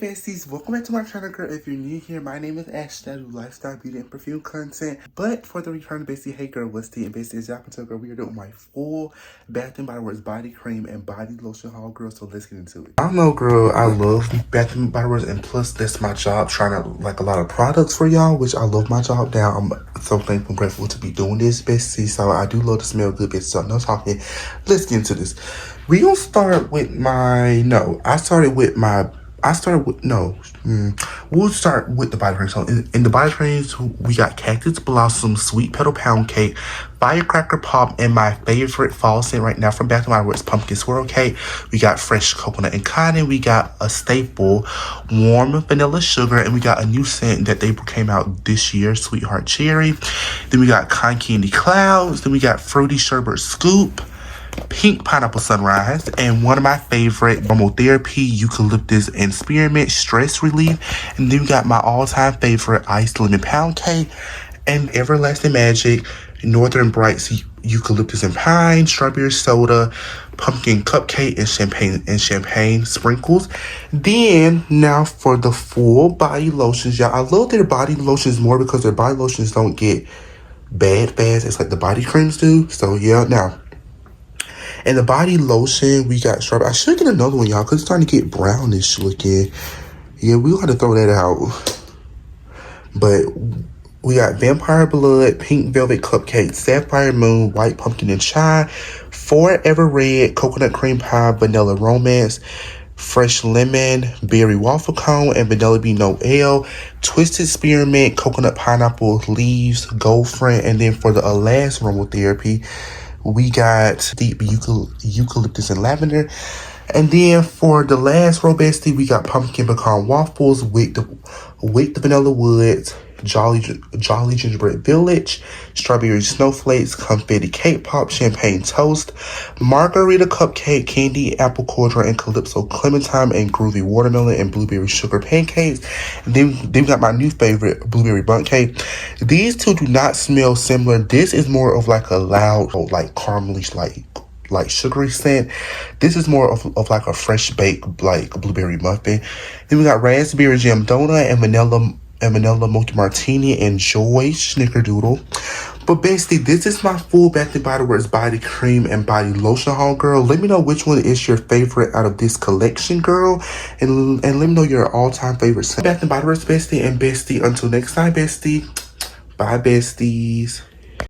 besties, welcome back to my channel, girl. If you're new here, my name is Ashton. I do lifestyle, beauty, and perfume content. But for the return of bestie, hey girl, what's tea? And bestie, as y'all can tell, girl, we are doing my full Bath and Body Works body cream and body lotion haul, girl. So let's get into it. I don't know, girl, I love Bath and Body Works, and plus that's my job, trying out like a lot of products for y'all, which I love my job now. I'm so thankful and grateful to be doing this, bestie. So I do love to smell good, bestie. So no talking. Let's get into this. We gonna start with we'll start with the body cream. So in the body creams, we got Cactus Blossom, Sweet Petal Pound Cake, Firecracker Pop, and my favorite fall scent right now from Bath & Body Works, Pumpkin Swirl Cake. We got Fresh Coconut and Cotton. We got a staple, Warm Vanilla Sugar, and we got a new scent that they came out this year, Sweetheart Cherry. Then we got Cotton Candy Clouds. Then we got Fruity Sherbet Scoop, Pink Pineapple Sunrise, and one of my favorite, Aromatherapy Eucalyptus and Spearmint Stress Relief. And then we got my all-time favorite, Iced Lemon Pound Cake, and Everlasting Magic Northern Brights Eucalyptus and Pine, Strawberry Soda, Pumpkin Cupcake, and champagne sprinkles. Then now for the full body lotions, y'all. I love their body lotions more because their body lotions don't get bad fast. It's like the body creams do. So yeah, now. And the body lotion, we got strawberry. I should get another one, y'all, because it's starting to get brownish looking. Yeah, we'll have to throw that out. But we got Vampire Blood, Pink Velvet Cupcake, Sapphire Moon, White Pumpkin and Chai, Forever Red, Coconut Cream Pie, Vanilla Romance, Fresh Lemon, Berry Waffle Cone, and Vanilla Bean Noel, Twisted Spearmint, Coconut Pineapple Leaves, Gold Friend. And then for the last Aromatherapy, we got Deep Eucalyptus and Lavender. And then for the last row, bestie, we got Pumpkin Pecan Waffles with the Vanilla Woods, Jolly Gingerbread Village, Strawberry Snowflakes, Confetti Cake Pop, Champagne Toast, Margarita Cupcake, Candy Apple Cordial, and Calypso Clementine, and Groovy Watermelon, and Blueberry Sugar Pancakes. And then we got my new favorite, Blueberry Bundt Cake. These two do not smell similar. This is more of like a loud, like caramelish, like sugary scent. This is more of like a fresh baked like blueberry muffin. Then we got Raspberry Jam Donut and Vanilla Mocha Martini and Joy Snickerdoodle. But basically, this is my full Bath & Body Works body cream and body lotion haul, girl. Let me know which one is your favorite out of this collection, girl. And let me know your all-time favorite Bath & Body Works bestie. And bestie, until next time, bestie. Bye, besties.